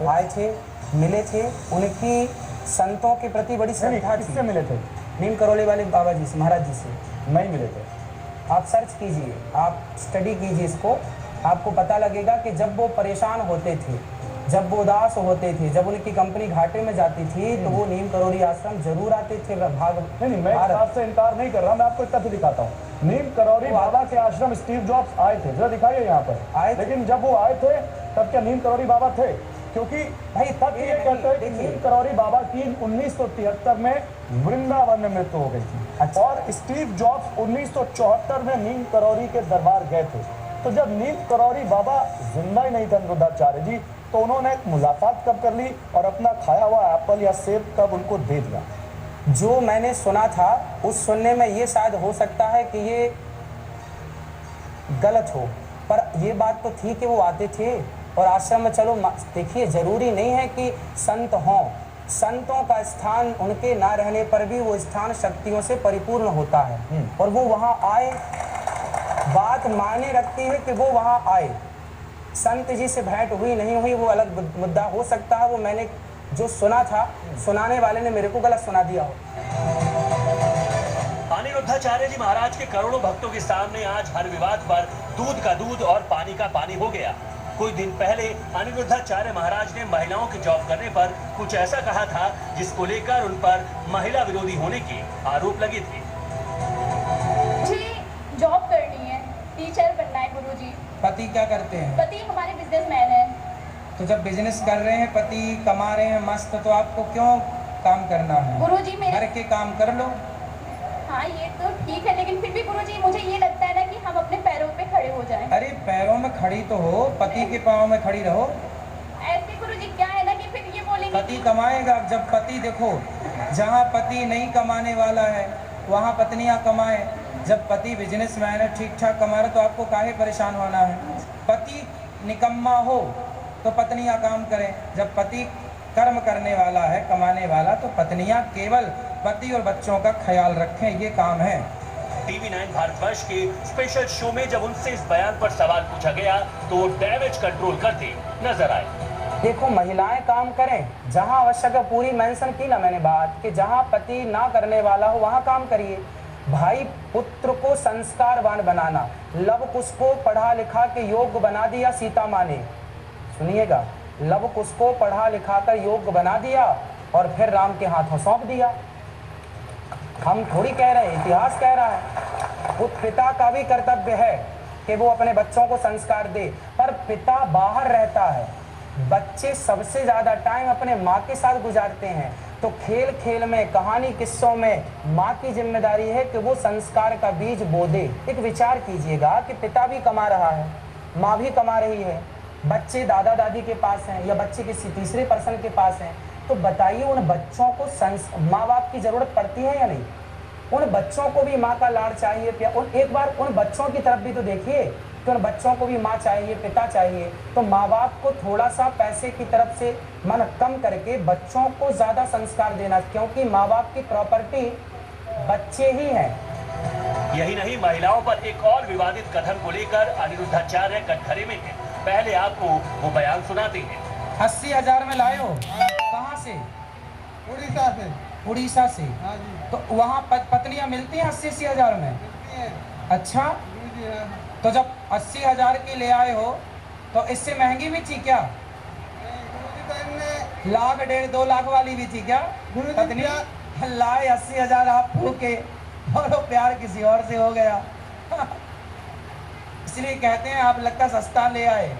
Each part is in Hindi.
आए थे, मिले थे, उनकी संतों के प्रति बड़ी श्रद्धा थी। किससे मिले थे? नीम करौली वाले बाबा जी से, महाराज जी से नहीं मिले थे। आप सर्च कीजिए, आप स्टडी कीजिए इसको, आपको पता लगेगा कि जब वो परेशान होते थे, जब वो उदास होते थे, जब उनकी कंपनी घाटे में जाती थी, तो वो नीम करौली आश्रम जरूर आते थे। नहीं, मैं इस बात से इनकार नहीं कर रहा, मैं आपको एक तथ्य दिखाता हूँ। नीम करौली बाबा के आश्रम स्टीव जॉब्स आए थे, जरा दिखाइए यहाँ पर आए, लेकिन जब वो आए थे तब क्या नीम करौली बाबा थे? क्योंकि भाई तब ये कहते हैं कि नीम करौली बाबा की 1973 में वृंदावन में मृत्यु हो गई थी। और स्टीव जॉब्स 1974 में नीम करौली के दरबार गए थे। तो जब नीम करौली बाबा जिंदा ही नहीं थे अनिरुद्धाचार्य जी, तो उन्होंने एक मुलाकात कब कर ली और अपना खाया हुआ एप्पल या सेब कब उनको दे दिया? जो मैंने सुना था उस सुनने में ये शायद हो सकता है कि ये गलत हो, पर ये बात तो थी कि वो आते थे और आश्रम में। चलो देखिए, जरूरी नहीं है कि संत हों, संतों का स्थान उनके ना रहने पर भी वो स्थान शक्तियों से परिपूर्ण होता है और वो वहाँ आए। बात मायने रखती है कि वो वहाँ आए। संत जी से भेंट हुई नहीं हुई वो अलग मुद्दा हो सकता है। वो मैंने जो सुना था, सुनाने वाले ने मेरे को गलत सुना दिया हो। अनिरुद्धाचार्य जी महाराज के करोड़ों भक्तों के सामने आज हर विवाद पर दूध का दूध और पानी का पानी हो गया। कुछ दिन पहले अनिरुद्धाचार्य महाराज ने महिलाओं के जॉब करने पर कुछ ऐसा कहा था जिसको लेकर उन पर महिला विरोधी होने के आरोप लगे थे। जॉब करनी है, टीचर बनना है गुरुजी। पति क्या करते हैं? पति हमारे बिजनेसमैन है। तो जब बिजनेस कर रहे हैं, पति कमा रहे हैं मस्त, तो आपको क्यों काम करना है? गुरुजी मेरे घर के काम कर लो। हाँ ये तो ठीक है, लेकिन फिर भी गुरुजी मुझे ये लगता है ना कि हम अपने पैरों पे खड़े हो जाएं। अरे पैरों में खड़ी तो हो, पति के पाँव में खड़ी रहो। ऐसे गुरुजी क्या है ना कि फिर ये बोलेंगे पति कमाएगा। जब पति, देखो जहाँ पति नहीं कमाने वाला है वहाँ पत्नियाँ कमाए। जब पति बिजनेसमैन है, ठीक ठाक कमा रहे, तो आपको काहे परेशान होना है? पति निकम्मा हो तो पत्नियाँ काम करें। जब पति कर्म करने वाला है, कमाने वाला, तो पत्नियाँ केवल पति और बच्चों का ख्याल रखें, ये काम है। टीवी 9 भारतवर्ष के स्पेशल शो में जब उनसे इस बयान पर सवाल पूछा गया तो वो डैमेज कंट्रोल करते नजर आए। देखो, महिलाएं काम करें जहां आवश्यक है। पूरी मेंशन की ना मैंने बात कि जहां पति ना करने वाला हो वहां काम करिए। भाई, पुत्र को संस्कारवान बनाना, लव कुश को पढ़ा लिखा के योग्य बना दिया सीता माँ ने। सुनिएगा, लव कुश को पढ़ा लिखा कर योग्य बना दिया और फिर राम के हाथों सौंप दिया। हम थोड़ी कह रहे हैं, इतिहास कह रहा है। वो पिता का भी कर्तव्य है कि वो अपने बच्चों को संस्कार दे, पर पिता बाहर रहता है। बच्चे सबसे ज्यादा टाइम अपने माँ के साथ गुजारते हैं, तो खेल खेल में, कहानी किस्सों में माँ की जिम्मेदारी है कि वो संस्कार का बीज बो दे। एक विचार कीजिएगा कि पिता भी कमा रहा है, माँ भी कमा रही है, बच्चे दादा दादी के पास हैं या बच्चे किसी तीसरे पर्सन के पास हैं, तो बताइए उन बच्चों को माँ बाप की जरूरत पड़ती है या नहीं? उन बच्चों को भी माँ का लाड़ चाहिए, एक बार उन बच्चों की तरफ भी तो देखिए कि उन बच्चों को भी माँ चाहिए, पिता चाहिए। तो माँ बाप को थोड़ा सा पैसे की तरफ से मन कम करके बच्चों को ज्यादा संस्कार देना, क्योंकि माँ बाप की प्रॉपर्टी बच्चे ही हैं। यही नहीं, महिलाओं पर एक और विवादित कथन को लेकर अनिरुद्धाचार्य कटघरे में है। पहले आपको वो बयान सुनाते हैं। 80,000 में लाए हो? कहाँ से? उड़ीसा से। उड़ीसा से? हाँ जी। तो वहाँ पत्नियाँ मिलती हैं 80,000 में? मिलती हैं। अच्छा, तो जब 80,000 की ले आए हो तो इससे महंगी भी थी क्या? लाख 1.5-2 लाख वाली भी थी क्या पत्नी? लाए 80,000 आप फूके और वो प्यार किसी और से हो गया। इसलिए कहते हैं आप लगता सस्ता ले आए।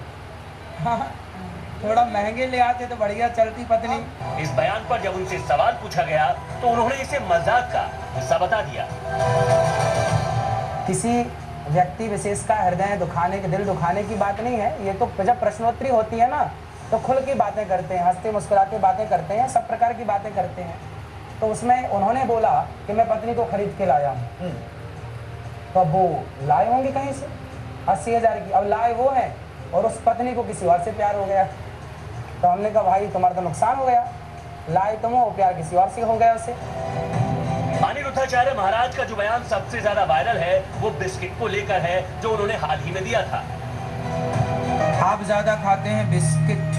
थोड़ा महंगे ले आते तो बढ़िया चलती पत्नी। इस बयान पर जब उनसे सवाल पूछा गया तो उन्होंने इसे मजाक का हिस्सा बता दिया। किसी व्यक्ति विशेष का हृदय दुखाने के, दिल दुखाने की बात नहीं है ये। तो जब प्रश्नोत्तरी होती है ना, तो खुल की बातें करते हैं, हंसते मुस्कुराते बातें करते हैं, सब प्रकार की बातें करते हैं। तो उसमें उन्होंने बोला कि मैं पत्नी को खरीद के लाया हूँ। तो अब वो लाए होंगे कहीं से 80,000 की। अब लाए वो हैं और उस पत्नी को किसी और से प्यार हो गया। तो हमने कहा भाई तुम्हारा तो नुकसान हो गया, लाए तुम हो, प्यार किसी और से हो गया उसे। अनिरुद्धाचार्य महाराज का जो बयान सबसे ज्यादा वायरल है वो बिस्किट को लेकर है, जो उन्होंने हाल ही में दिया था। आप ज्यादा खाते हैं बिस्किट,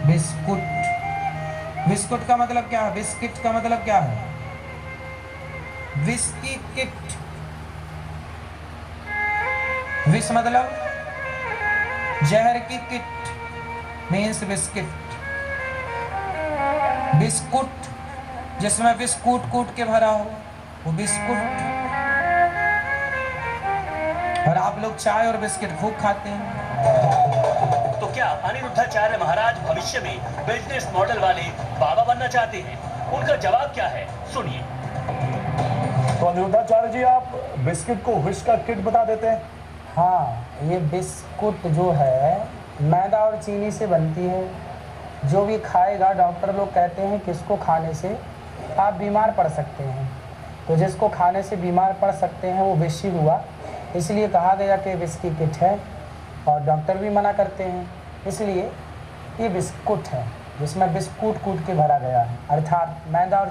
बिस्कुट। बिस्कुट का मतलब क्या है? बिस्किट का मतलब क्या है? Whisky kit. विष मतलब जहर की किट मीन्स बिस्किट। बिस्कुट जिसमें बिस्कुट कूट के भरा हो वो बिस्कुट। और आप लोग चाय और बिस्किट खूब खाते हैं। तो क्या अनिरुद्धाचार्य महाराज भविष्य में बिजनेस मॉडल वाले बाबा बनना चाहते हैं? उनका जवाब क्या है, सुनिए। तो अनिरुद्धाचार्य जी, आप बिस्किट को विष का किट बता देते हैं। हाँ, ये बिस्कुट जो है मैदा और चीनी से बनती है। जो भी खाएगा, डॉक्टर लोग कहते हैं कि इसको खाने से आप बीमार पड़ सकते हैं। तो जिसको खाने से बीमार पड़ सकते हैं वो विष ही हुआ, इसलिए कहा गया कि विस्की किट है। और डॉक्टर भी मना करते हैं, इसलिए ये बिस्कुट है जिसमें बिस्कुट कूट के भरा गया है, अर्थात मैदा और